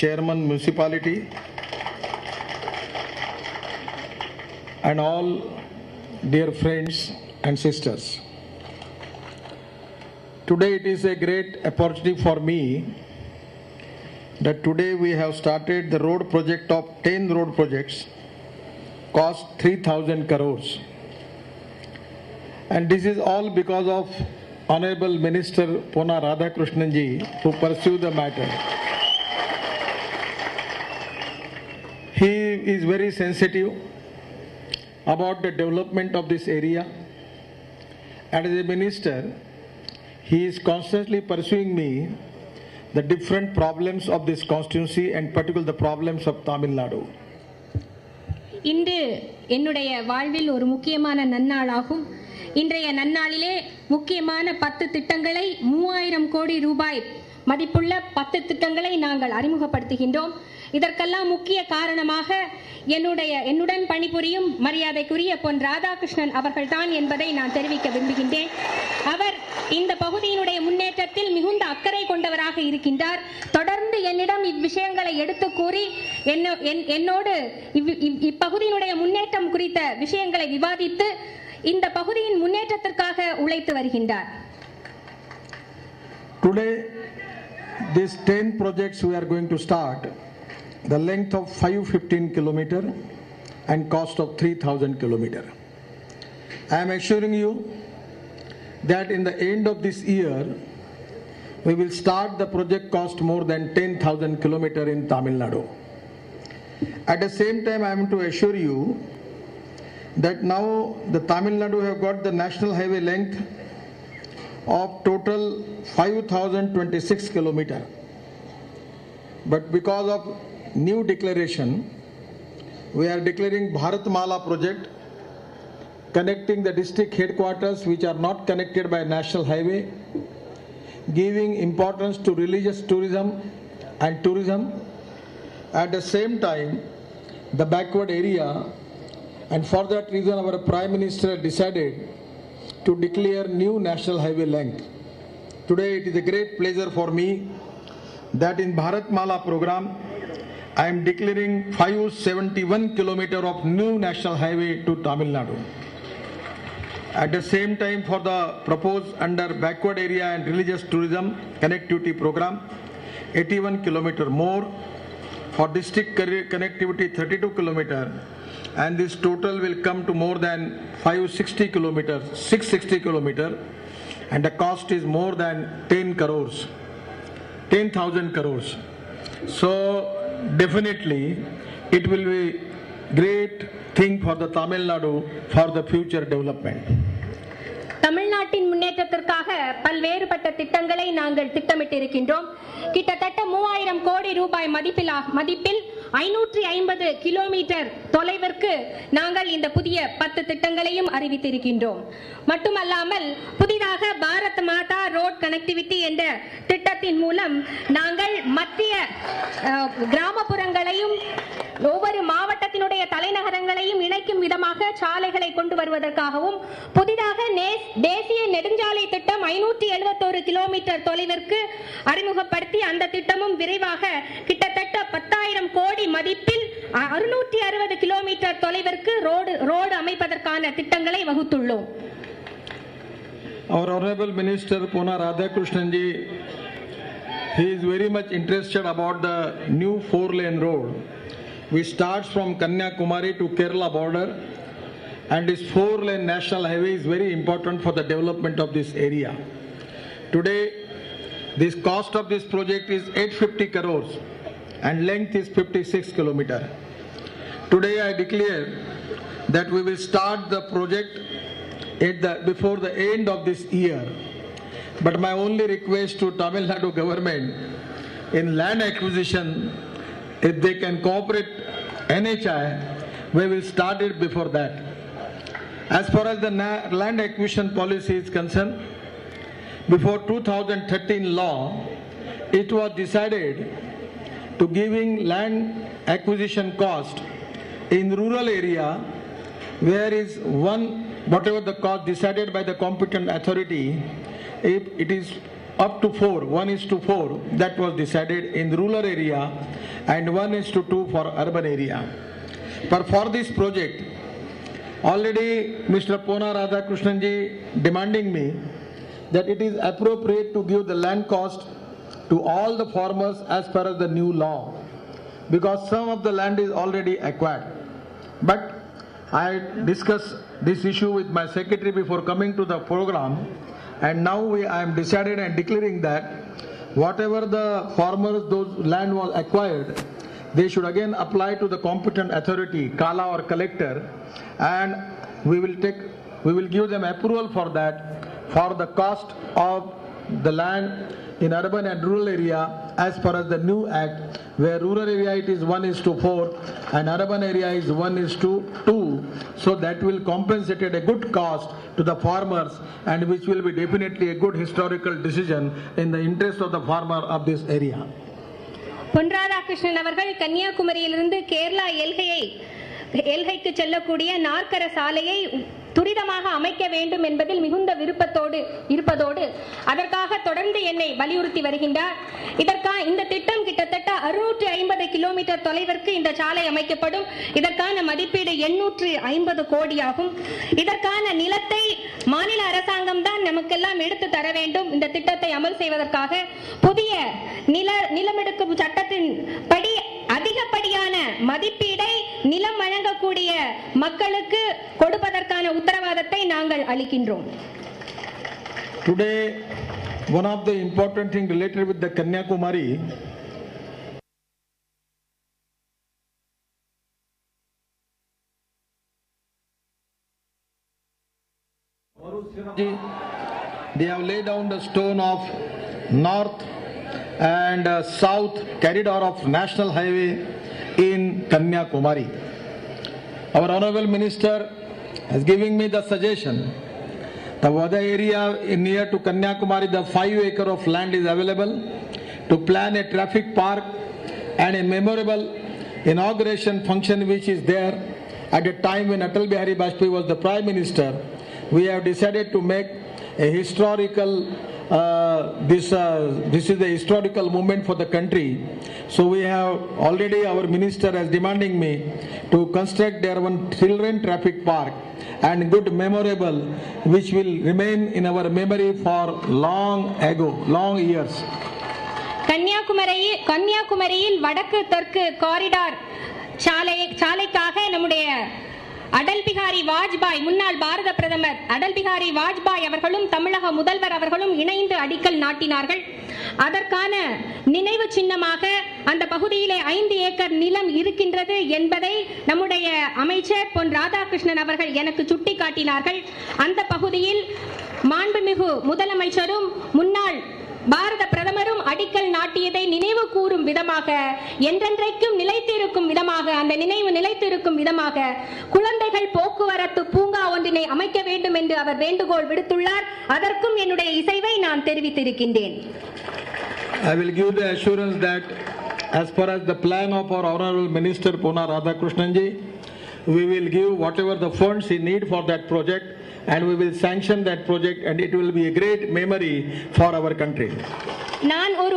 Chairman Municipality, and all dear friends and sisters. Today it is a great opportunity for me that today we have started the road project of 10 road projects, cost 3,000 crores. And this is all because of Honorable Minister Ponna Radhakrishnan ji, who pursued the matter. He is very sensitive about the development of this area, and as a minister, he is constantly pursuing me the different problems of this constituency and particularly the problems of Tamil Nadu. இன்று என்னுடைய வாழ்வில் ஒரு முக்கியமான நன்னாளாகும். இன்றைய நன்னாளிலே முக்கியமான 10 திட்டங்களை 3000 கோடி ரூபாய் மதிப்புள்ள 10 திட்டங்களை நாங்கள் அறிமுகப்படுத்துகின்றோம். இதற்கெல்லாம் முக்கிய காரணமாக என்னுடன் பணிபுரியும் மரியாதைக்குரிய பொன் ராதாகிருஷ்ணன் அவர்கள்தான் என்பதை நான் தெரிவிக்க விரும்புகின்றேன். அவர் இந்த பகுதியினுடைய முன்னேற்றத்தில் மிகுந்த அக்கறை கொண்டவராக இருக்கின்றார். தொடர்ந்து என்னிடம் இவ்விஷயங்களை எடுத்து கூறி என்னோடு இப்பகுதியினுடைய முன்னேற்றம் குறித்த விஷயங்களை விவாதித்து இந்த பகுதியின் முன்னேற்றத்திற்காக உழைத்து வருகின்றார். Today, these 10 projects we are going to start, the length of 515 km and cost of 3,000 km. I am assuring you that in the end of this year, we will start the project cost more than 10,000 km in Tamil Nadu. At the same time, I am to assure you that now the Tamil Nadu have got the national highway length of total 5,026 km. But because of new declaration, we are declaring Bharatmala project connecting the district headquarters which are not connected by national highway, giving importance to religious tourism and tourism. At the same time, the backward area, and for that reason our Prime Minister decided to declare new national highway length. Today it is a great pleasure for me that in Bharatmala program I am declaring 571 km of new national highway to Tamil Nadu. At the same time, for the proposed under backward area and religious tourism connectivity program, 81 km more. For district connectivity, 32 km, and this total will come to more than 560 km, 660 km, and the cost is more than 10 crores, 10,000 crores. So definitely it will be great thing for the Tamil Nadu for the future development. தமிழ்நாட்டின் முன்னேற்றத்திற்காக பல்வேறுபட்ட திட்டங்களை நாங்கள் திட்டமிட்டிருக்கின்றோம். கிட்டத்தட்ட 3000 கோடி ரூபாய் மதிப்பில் 550 kilometre தொலைவிற்கு நாங்கள் இந்த புதிய 10 திட்டங்களையும் அறிவித்திருக்கின்றோம். மட்டுமல்லாமல் புதிதாக பாரத் மாதா ரோட் கனெக்டிவிட்டி என்ற திட்டத்தின் மூலம் நாங்கள் மத்திய கிராமப்புறங்களையும் ஒவ்வொரு மாவட்டத்தினுடைய தலைநகரங்களையும் இணைக்கும் விதமாக சாலைகளை கொண்டு வருவதற்காகவும் புதிதாக தேசிய நெடுஞ்சாலை திட்டம் 571 கிலோமீட்டர் தொலைவிற்கு அறிமுகப்படுத்தி அந்த திட்டமும் விரைவாக கிட்டத்தட்ட 10,000 கோடி மதிப்பில் 660 கிலோமீட்டர் தொலைவிற்கு ரோடு அமைப்பதற்கான திட்டங்களை வகுத்துள்ளோம். Our Honorable Minister Ponna Radhakrishnan ji, he is very much interested about the new 4-lane road which starts from Kanyakumari to Kerala border, and this 4-lane national highway is very important for the development of this area. Today, this cost of this project is 850 crores and length is 56 km. Today I declare that we will start the project before the end of this year. But my only request to Tamil Nadu government in land acquisition, if they can cooperate NHI, we will start it before that. As far as the land acquisition policy is concerned, before 2013 law, it was decided to giving land acquisition cost in rural area where is whatever the cost decided by the competent authority, if it is up to 4, 1:4, that was decided in the rural area, and 1:2 for urban area. But for this project, already Mr. Pona Radhakrishnan ji demanding me that it is appropriate to give the land cost to all the farmers as per the new law, because some of the land is already acquired. But I discussed this issue with my secretary before coming to the program, and now I am decided and declaring that whatever the farmers those land was acquired, they should again apply to the competent authority, Kala or collector, and we will give them approval for that, for the cost of the land in urban and rural area as per as the new act, where rural area it is 1:4 and urban area is 1:2, so that will compensate a good cost to the farmers, and which will be definitely a good historical decision in the interest of the farmer of this area. Pon Radhakrishnan அவர்கள் கன்னியாகுமரியிலிருந்து கேரளா எல்கைக்கு செல்லக்கூடிய நாற்கர சாலையை துரிதமாக அமைக்க வேண்டும் என்பதில் மிகுந்த விருப்பத்தோடு இருப்பதோடு அதற்காக தொடர்ந்து என்னை வலியுறுத்தி வருகின்றார். இந்த திட்டம் கிட்டத்தட்ட 650 கிலோமீட்டர் தொலைவிற்கு இந்த சாலை அமைக்கப்படும். இதற்கான மதிப்பீடு 850 கோடியாகும். இதற்கான நிலத்தை மாநில அரசாங்கம் தான் நமக்கெல்லாம் எடுத்து தர வேண்டும். இந்த திட்டத்தை அமல் செய்வதற்காக புதிய நிலமெடுக்கும் சட்டத்தின் படி அதிகப்படியான மதிப்பீடை நிலம் வழங்கக்கூடிய மக்களுக்கு கொடுப்பதற்கான உத்தரவாதத்தை நாங்கள் அளிக்கின்றோம். Today, one of the important things related with the Kanyakumari they have laid down the stone of north and south corridor of National Highway in Kanyakumari. Our Honorable Minister is giving me the suggestion. The other area near to Kanyakumari, the 5 acre of land is available to plan a traffic park and a memorable inauguration function which is there at a time when Atal Bihari Vajpayee was the Prime Minister. We have decided to make a historical this is a historical moment for the country. So we have already, our minister is demanding me to construct their one children traffic park and good memorable which will remain in our memory for long years. கன்னியாகுமரியில் வடக்கு தெற்கு corridor சாலைக்காக நம்முடைய அடல் பிகாரி வாஜ்பாய், முன்னாள் பாரத பிரதமர் அடல் பிகாரி வாஜ்பாய் அவர்களும் தமிழக முதல்வர் அவர்களும் இணைந்து அடிக்கல் நாட்டினார்கள். அதற்கான நினைவு சின்னமாக அந்த பகுதியிலே 5 ஏக்கர் நிலம் இருக்கின்றது என்பதை நம்முடைய அமைச்சர் பொன் ராதாகிருஷ்ணன் அவர்கள் எனக்கு சுட்டிக்காட்டினார்கள். அந்த பகுதியில் மாண்புமிகு முதலமைச்சரும் முன்னாள் பாரத பிரதமரும் அடிக்கல் நாட்டியதை நினைவு கூறும் விதமாக, என்றென்றைக்கும் நிலைத்திருக்கும் விதமாக, அந்த நினைவு நிலைத்திருக்கும் விதமாக குழந்தைகள் போக்குவரத்து பூங்கா ஒன்றினை அமைக்க வேண்டும் என்று அவர் வேண்டுகோள் விடுத்துள்ளார். அதற்கும் என்னுடைய இசைவை நான் தெரிவித்திருக்கின்றேன். I will give the assurance that as far as the plan of our Honorable Minister Pona Radhakrishnan ji, we will give whatever the funds he need for that project, and we will sanction that project, and it will be a great memory for our country. நான் ஒரு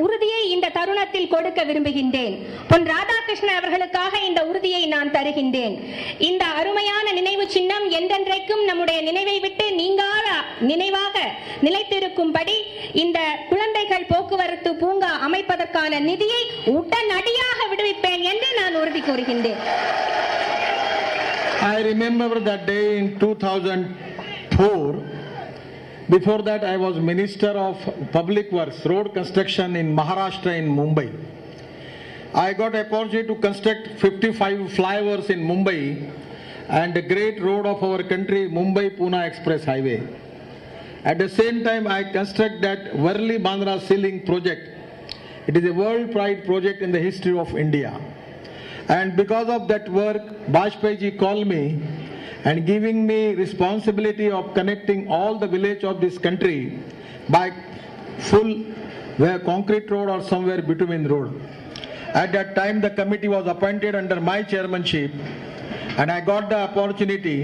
உறுதியை இந்த தருணத்தில் கொடுக்க விரும்புகின்றேன். பொன் ராதாகிருஷ்ணன் அவர்களுக்காக இந்த உறுதியை நான் தருகின்றேன். இந்த அருமையான நினைவு சின்னம் என்றென்றைக்கும் நம்முடைய நினைவை விட்டு நீங்காத நினைவாக நிலைத்திருக்கும்படி இந்த குழந்தைகள் போக்குவரத்து பூங்கா அமைப்பதற்கான நிதியை உடனடியாக விடுவிப்பேன் என்று நான் உறுதி கூறுகின்றேன். I remember that day in 2004. Before that, I was Minister of Public Works, Road Construction in Maharashtra in Mumbai. I got an opportunity to construct 55 flyovers in Mumbai and a great road of our country, Mumbai-Pune Express Highway. At the same time, I construct that Worli-Bandra Ceiling project. It is a world pride project in the history of India. And because of that work, Vajpayee ji called me and giving me responsibility of connecting all the village of this country by full concrete road or somewhere bitumen road. At that time, the committee was appointed under my chairmanship, and I got the opportunity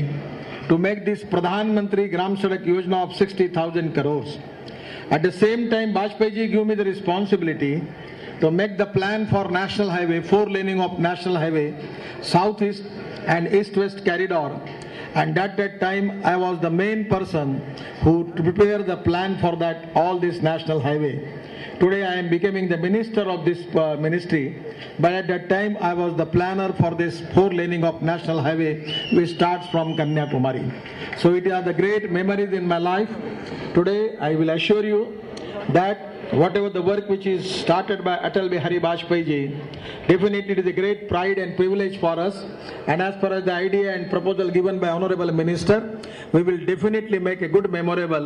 to make this Pradhan Mantri Gram Sadak Yojana of 60,000 crores. At the same time, Bajpayee ji gave me the responsibility to make the plan for national highway, 4-laning of national highway, southeast and east-west corridor. And at that time, I was the main person who prepared the plan for that, all this national highway. Today I am becoming the minister of this ministry, but at that time I was the planner for this 4-laning of national highway which starts from Kanyakumari. So it are the great memories in my life. Today I will assure you that whatever the work which is started by Atal Bihari Vajpayee ji, definitely it is a great pride and privilege for us. And as far as the idea and proposal given by Honorable Minister, we will definitely make a good memorable,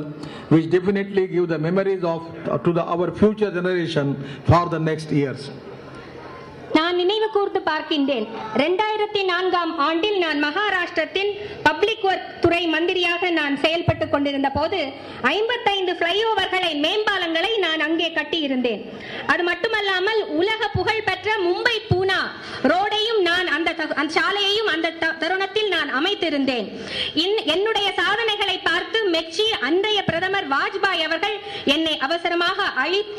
which definitely give the memories of our future generation for the next years. நான் நினைவு கூர்ந்து பார்க்கின்றேன். 2004ஆம் ஆண்டில் நான் மகாராஷ்டிரத்தின் public work துறை மந்திரியாக நான் செயல்பட்டுக் கொண்டிருந்த போது 55 ஃப்ளைஓவர்களை, மேம்பாலங்களை நான் அங்கே கட்டியிருந்தேன். அது மட்டுமல்லாமல் உலக புகழ் பெற்ற மும்பை பூனா ரோடையும் நான் அந்த சாலையையும் அந்த தருணத்தில் நான் அமைத்திருந்தேன். என்னுடைய சாதனைகளை பார்த்து மெச்சி அன்றைய பிரதமர் வாஜ்பாய் அவர்கள் என்னை அவசரமாக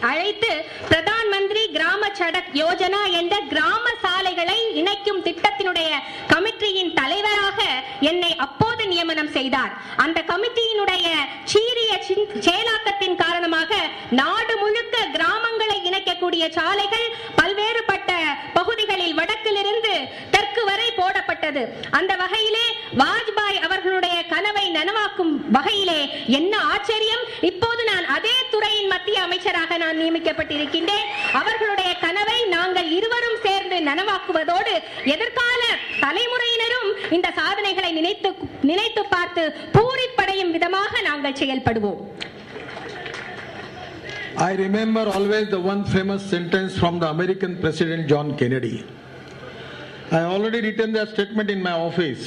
அழைத்து பிரதான் மந்திரி கிராம சடக் யோஜனா என்ற கிராம சாலைகளை இணைக்கும் திட்டத்தினுடைய கமிட்டியின் தலைவராக என்னை அப்போது நியமனம் செய்தார். அந்த கமிட்டியினுடைய சீரிய செயலாக்கத்தின் காரணமாக நாடு முழுக்க கிராமங்களை இணைக்கக்கூடிய சாலைகள் பல்வேறுபட்ட பகுதிகளில் வடக்கிலிருந்து தெற்கு வரை போடப்பட்டது. அந்த வகையிலே வாஜ்பாய் அவர்களுடைய கனவை நனவாக்கும் வகையிலே என்ன ஆச்சரியம், இப்போது நான் அதே துறையின் மத்திய அமைச்சராக நான் நியமிக்கப்பட்டிருக்கின்றேன். அவர்களுடைய கனவை நாங்கள் இருவரும் சேர்ந்து நனவாக்குவதோடு எதிர்கால தலைமுறையினரும் இந்த சாதனைகளை நினைத்து பார்த்து பூரிப்படையும் விதமாக நாங்கள் செயல்படுவோம். I remember always the one famous sentence from the American President John Kennedy. I already written that statement in my office.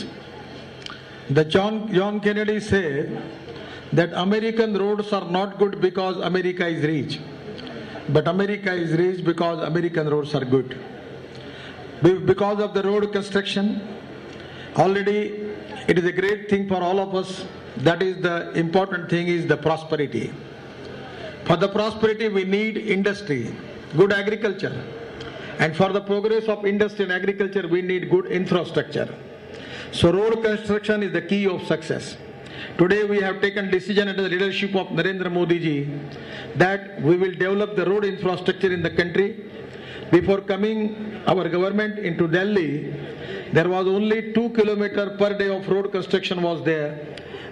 The John Kennedy said that American roads are not good because America is rich, but America is rich because American roads are good. Because of the road construction, already it is a great thing for all of us. That is the important thing, is the prosperity. For the prosperity we need industry, good agriculture, and for the progress of industry and agriculture we need good infrastructure. So road construction is the key of success. Today we have taken decision under the leadership of Narendra Modi ji that we will develop the road infrastructure in the country. Before coming our government into Delhi, there was only 2 kilometers per day of road construction was there,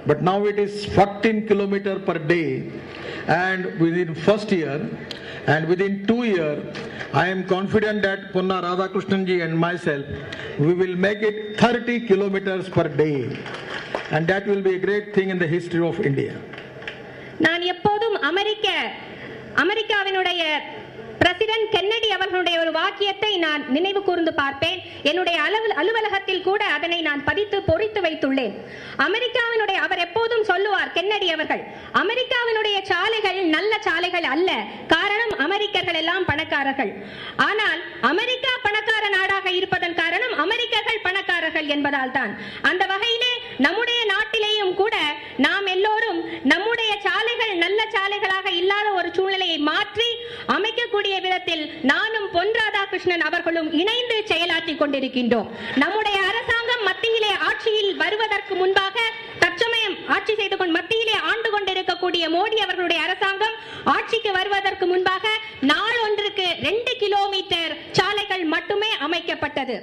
but now it is 14 kilometers per day. And within first year and within 2 years, I am confident that Ponna Radhakrishnan ji and myself, we will make it 30 kilometers per day, and that will be a great thing in the history of India. நான் எப்போதும் அமெரிக்காவினுடைய president Kennedy அவர்களுடைய ஒரு வாக்கியத்தை நான் நினைவு கூர்ந்து பார்ப்பேன். என்னுடைய அலுவலகத்தில் கூட அதனை நான் பதித்து பொறித்து வைத்துள்ளேன். அமெரிக்காவினுடைய அவர் எப்போதும் சொல்லுவார், கென்னடி அவர்கள், அமெரிக்காவினுடைய சாலைகள் நல்ல சாலைகள் அல்ல, காரணம் அமெரிக்கர்கள் எல்லாம் பணக்காரர்கள். ஆனால் அமெரிக்கா பணக்கார நாடாக இருப்பதன் காரணம் அமெரிக்கர்கள் பணக்காரர்கள் என்பதால் தான். அந்த வகையிலே நம்முடைய நாட்டிலேயும் கூட நாம் எல்லோரும் நம்முடைய சாலைகள் நல்ல சாலைகளாக இல்லாத ஒரு சூழ்நிலையை மாற்றி அமைக்கக்கூடிய விதத்தில் நானும் பொன் ராதாகிருஷ்ணன் அவர்களும் இணைந்து செயலாற்றிக் கொண்டிருக்கின்றோம். நம்முடைய அரசாங்கம் மத்தியிலே ஆட்சியில் வருவதற்கு முன்பாக, தற்சமயம் ஆட்சி செய்து கொண்டு மத்தியிலே ஆண்டு கொண்டிருக்கக்கூடிய மோடி அவர்களுடைய அரசாங்கம் ஆட்சிக்கு வருவதற்கு முன்பாக நாள் ஒன்றுக்கு 2 கிலோமீட்டர் சாலைகள் மட்டுமே அமைக்கப்பட்டது.